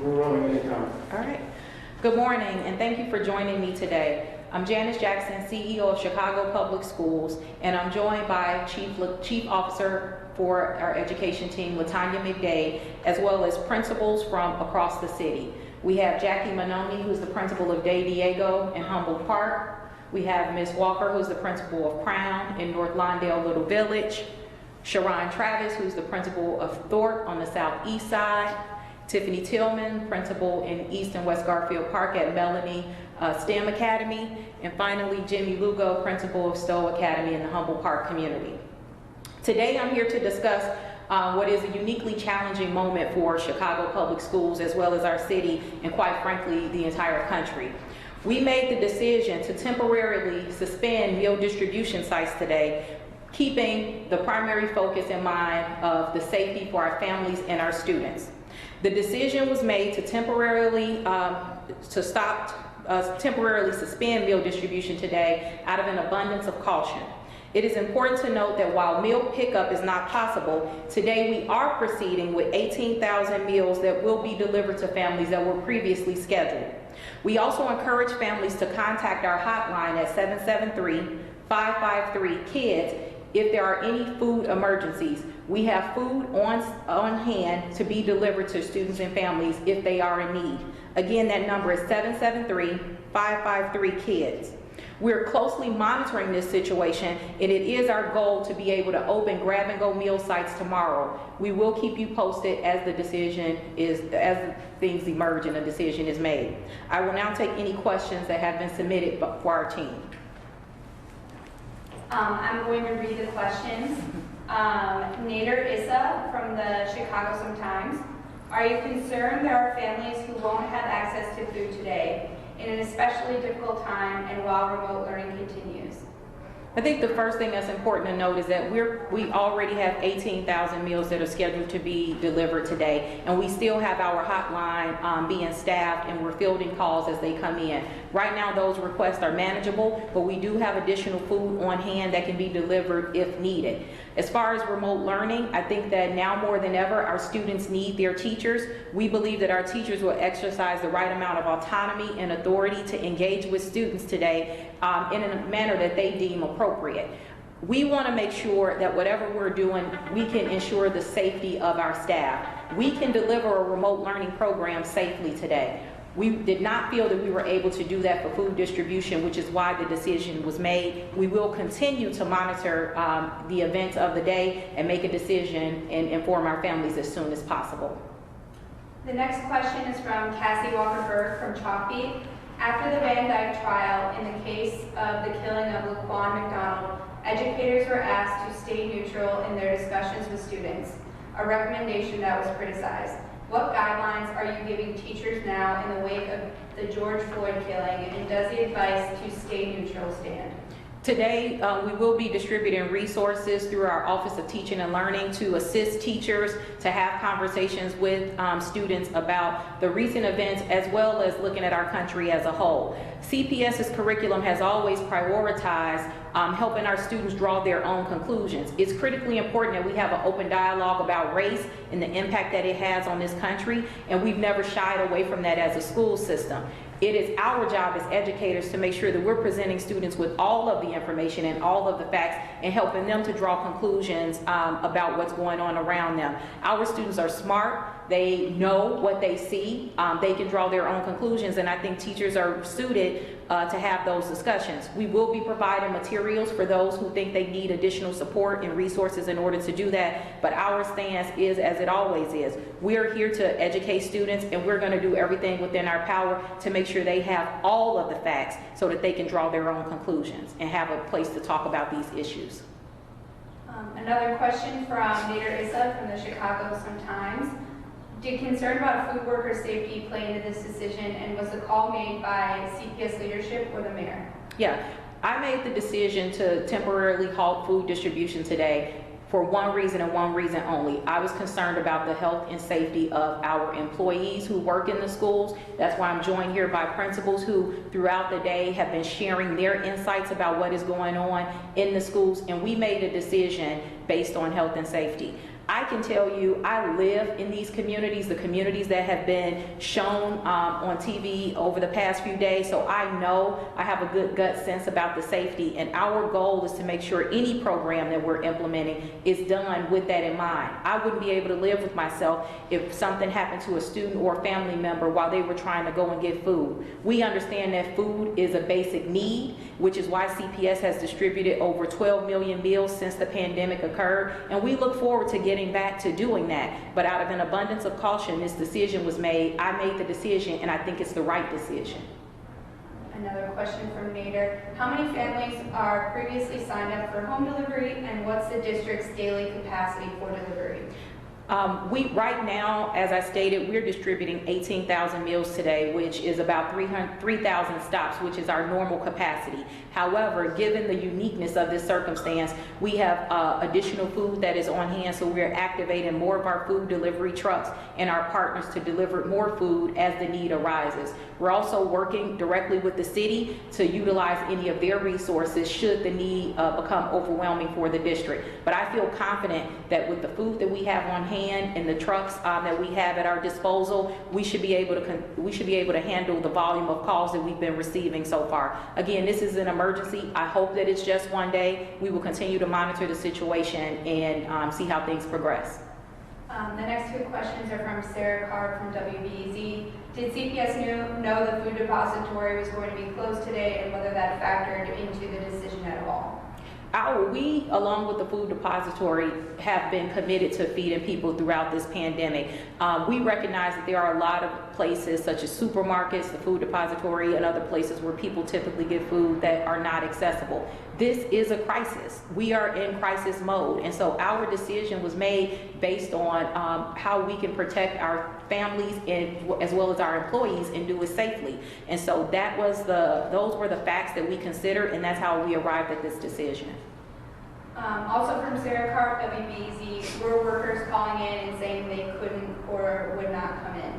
We're rolling anytime. All right. Good morning, and thank you for joining me today. I'm Janice Jackson, CEO of Chicago Public Schools, and I'm joined by Chief Officer for our education team, Latanya McDade, as well as principals from across the city. We have Jackie Manoni, who's the principal of Day Diego in Humboldt Park. We have Ms. Walker, who's the principal of Crown in North Lawndale Little Village. Sharon Travis, who's the principal of Thorpe on the southeast side. Tiffany Tillman, principal in East and West Garfield Park at Melanie STEM Academy. And finally, Jimmy Lugo, principal of Stowe Academy in the Humboldt Park community. Today, I'm here to discuss what is a uniquely challenging moment for Chicago Public Schools, as well as our city, and quite frankly, the entire country. We made the decision to temporarily suspend meal distribution sites today, keeping the primary focus in mind of the safety for our families and our students. The decision was made to temporarily suspend meal distribution today out of an abundance of caution. It is important to note that while meal pickup is not possible, today we are proceeding with 18,000 meals that will be delivered to families that were previously scheduled. We also encourage families to contact our hotline at 773-553-KIDS if there are any food emergencies. We have food on hand to be delivered to students and families if they are in need. Again, that number is 773-553-KIDS. We're closely monitoring this situation, and it is our goal to be able to open grab-and-go meal sites tomorrow. We will keep you posted as things emerge and a decision is made. I will now take any questions that have been submitted for our team. I'm going to read the questions. Nader Issa from the Chicago Sun-Times. Are you concerned there are families who won't have access to food today in an especially difficult time and while remote learning continues? I think the first thing that's important to note is that we already have 18,000 meals that are scheduled to be delivered today, and we still have our hotline being staffed, and we're fielding calls as they come in. Right now, those requests are manageable, but we do have additional food on hand that can be delivered if needed. As far as remote learning, I think that now more than ever, our students need their teachers. We believe that our teachers will exercise the right amount of autonomy and authority to engage with students today in a manner that they deem appropriate. We want to make sure that whatever we're doing, we can ensure the safety of our staff. We can deliver a remote learning program safely today. We did not feel that we were able to do that for food distribution, which is why the decision was made. We will continue to monitor the events of the day and make a decision and inform our families as soon as possible. The next question is from Cassie Walker-Berg from Chalkbeat. After the Van Dyke trial in the case of the killing of Laquan McDonald, educators were asked to stay neutral in their discussions with students, a recommendation that was criticized. What guidelines are you giving teachers now in the wake of the George Floyd killing, and does the advice to stay neutral stand? Today, we will be distributing resources through our Office of Teaching and Learning to assist teachers to have conversations with students about the recent events, as well as looking at our country as a whole. CPS's curriculum has always prioritized helping our students draw their own conclusions. It's critically important that we have an open dialogue about race and the impact that it has on this country, and we've never shied away from that as a school system. It is our job as educators to make sure that we're presenting students with all of the information and all of the facts and helping them to draw conclusions about what's going on around them. Our students are smart. They know what they see. They can draw their own conclusions, and I think teachers are suited to have those discussions. We will be providing materials for those who think they need additional support and resources in order to do that, but our stance is as it always is. We're here to educate students, and we're going to do everything within our power to make sure they have all of the facts so that they can draw their own conclusions and have a place to talk about these issues. Another question from Nader Issa from the Chicago Sun-Times. Did concern about food worker safety play into this decision, and was the call made by CPS leadership or the mayor? Yeah, I made the decision to temporarily halt food distribution today for one reason and one reason only. I was concerned about the health and safety of our employees who work in the schools. That's why I'm joined here by principals who throughout the day have been sharing their insights about what is going on in the schools, and we made a decision based on health and safety. I can tell you, I live in these communities, the communities that have been shown on TV over the past few days, so I know I have a good gut sense about the safety, and our goal is to make sure any program that we're implementing is done with that in mind. I wouldn't be able to live with myself if something happened to a student or a family member while they were trying to go and get food. We understand that food is a basic need, which is why CPS has distributed over 12 million meals since the pandemic occurred, and we look forward to getting back to doing that. But out of an abundance of caution, this decision was made. I made the decision, and I think it's the right decision. Another question from Nader. How many families are previously signed up for home delivery, and what's the district's daily capacity for delivery? Right now, as I stated, we're distributing 18,000 meals today, which is about 3,000 stops, which is our normal capacity. However, given the uniqueness of this circumstance, we have additional food that is on hand, so we're activating more of our food delivery trucks and our partners to deliver more food as the need arises. We're also working directly with the city to utilize any of their resources should the need become overwhelming for the district. But I feel confident that with the food that we have on hand and the trucks that we have at our disposal, we should be able to handle the volume of calls that we've been receiving so far. Again, this is an emergency. I hope that it's just one day. We will continue to monitor the situation and see how things progress. The next two questions are from Sarah Carr from WBEZ. Did CPS know the food depository was going to be closed today, and whether that factored into the decision at all? We, along with the food depository, have been committed to feeding people throughout this pandemic. We recognize that there are a lot of places such as supermarkets, the food depository, and other places where people typically get food that are not accessible. This is a crisis. We are in crisis mode, and so our decision was made based on how we can protect our families and as well as our employees and do it safely. And so those were the facts that we considered, and that's how we arrived at this decision. Also from Sarah Carp, WBEZ, were workers calling in and saying they couldn't or would not come in?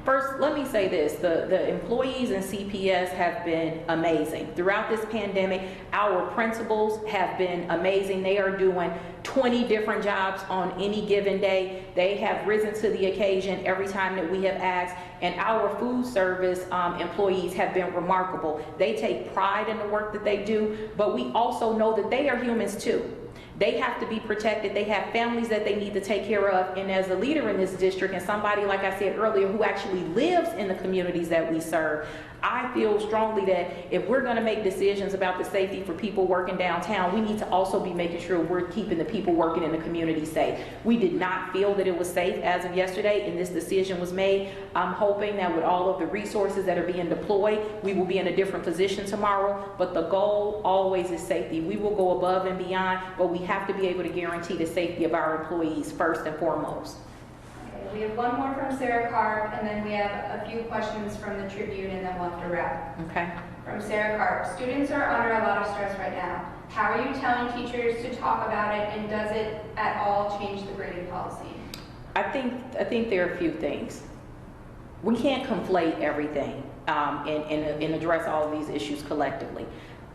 First, let me say this, the employees in CPS have been amazing. Throughout this pandemic, our principals have been amazing. They are doing 20 different jobs on any given day. They have risen to the occasion every time that we have asked, and our food service employees have been remarkable. They take pride in the work that they do, but we also know that they are humans too. They have to be protected. They have families that they need to take care of. And as a leader in this district and somebody, like I said earlier, who actually lives in the communities that we serve, I feel strongly that if we're going to make decisions about the safety for people working downtown, we need to also be making sure we're keeping the people working in the community safe. We did not feel that it was safe as of yesterday, and this decision was made. I'm hoping that with all of the resources that are being deployed, we will be in a different position tomorrow, but the goal always is safety. We will go above and beyond, but we have to be able to guarantee the safety of our employees first and foremost. We have one more from Sarah Carp, and then we have a few questions from the Tribune, and then we'll have to wrap. Okay. From Sarah Carp, students are under a lot of stress right now. How are you telling teachers to talk about it, and does it at all change the grading policy? I think there are a few things. We can't conflate everything and address all of these issues collectively.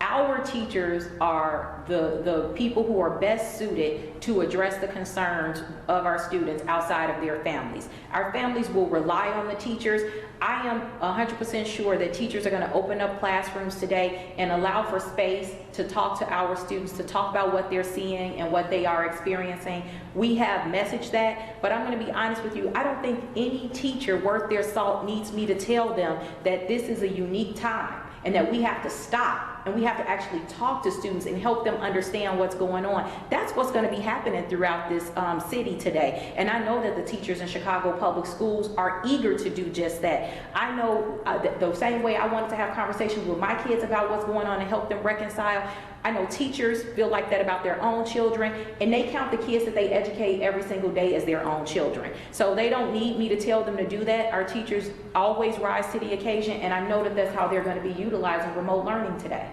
Our teachers are the people who are best suited to address the concerns of our students outside of their families. Our families will rely on the teachers. I am 100% sure that teachers are going to open up classrooms today and allow for space to talk to our students, to talk about what they're seeing and what they are experiencing. We have messaged that, but I'm going to be honest with you, I don't think any teacher worth their salt needs me to tell them that this is a unique time and that we have to stop and we have to actually talk to students and help them understand what's going on. That's what's going to be happening throughout this city today. And I know that the teachers in Chicago Public Schools are eager to do just that. I know the same way I wanted to have conversations with my kids about what's going on and help them reconcile. I know teachers feel like that about their own children, and they count the kids that they educate every single day as their own children. So they don't need me to tell them to do that. Our teachers always rise to the occasion, and I know that that's how they're going to be utilizing remote learning today.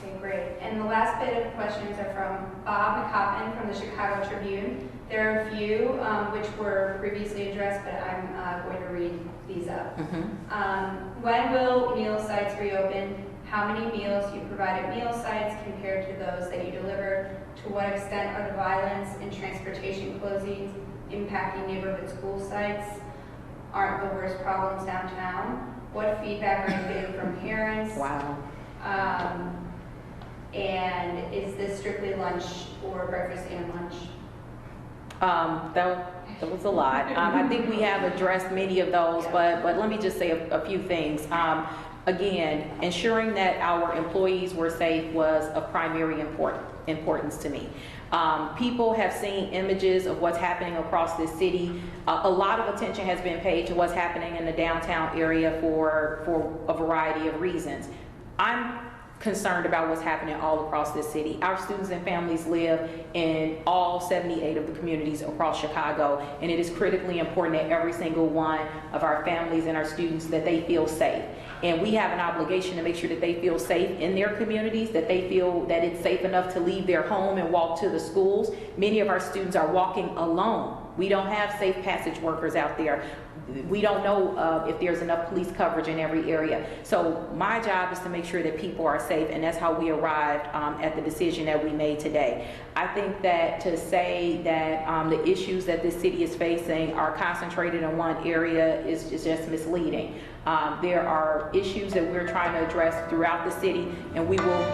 Okay, great. And the last bit of questions are from Bob McCoppin from the Chicago Tribune. There are a few which were previously addressed, but I'm going to read these up. When will meal sites reopen? how many meals you provide at meal sites compared to those that you deliver, to what extent are the violence and transportation closings impacting neighborhood school sites, aren't the worst problems downtown, what feedback are you getting from parents? Wow. And is this strictly lunch or breakfast and lunch? That was a lot. I think we have addressed many of those, but let me just say a few things. Again, ensuring that our employees were safe was of primary importance to me. People have seen images of what's happening across this city. A lot of attention has been paid to what's happening in the downtown area for a variety of reasons. I'm concerned about what's happening all across this city. Our students and families live in all 78 of the communities across Chicago, and it is critically important that every single one of our families and our students, that they feel safe. And we have an obligation to make sure that they feel safe in their communities, that they feel that it's safe enough to leave their home and walk to the schools. Many of our students are walking alone. We don't have safe passage workers out there. We don't know if there's enough police coverage in every area. So my job is to make sure that people are safe, and that's how we arrived at the decision that we made today. I think that to say that the issues that this city is facing are concentrated in one area is just misleading. There are issues that we're trying to address throughout the city, and we will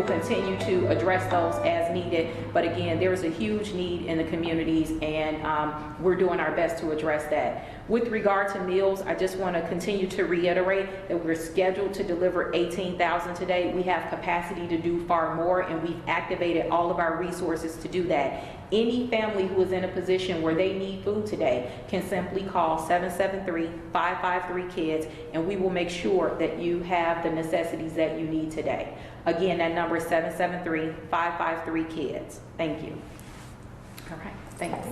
continue to address those as needed. But again, there is a huge need in the communities, and we're doing our best to address that. With regard to meals, I just want to continue to reiterate that we're scheduled to deliver 18,000 today. We have capacity to do far more, and we've activated all of our resources to do that. Any family who is in a position where they need food today can simply call 773-553-KIDS, and we will make sure that you have the necessities that you need today. Again, that number is 773-553-KIDS. Thank you. All right, thanks.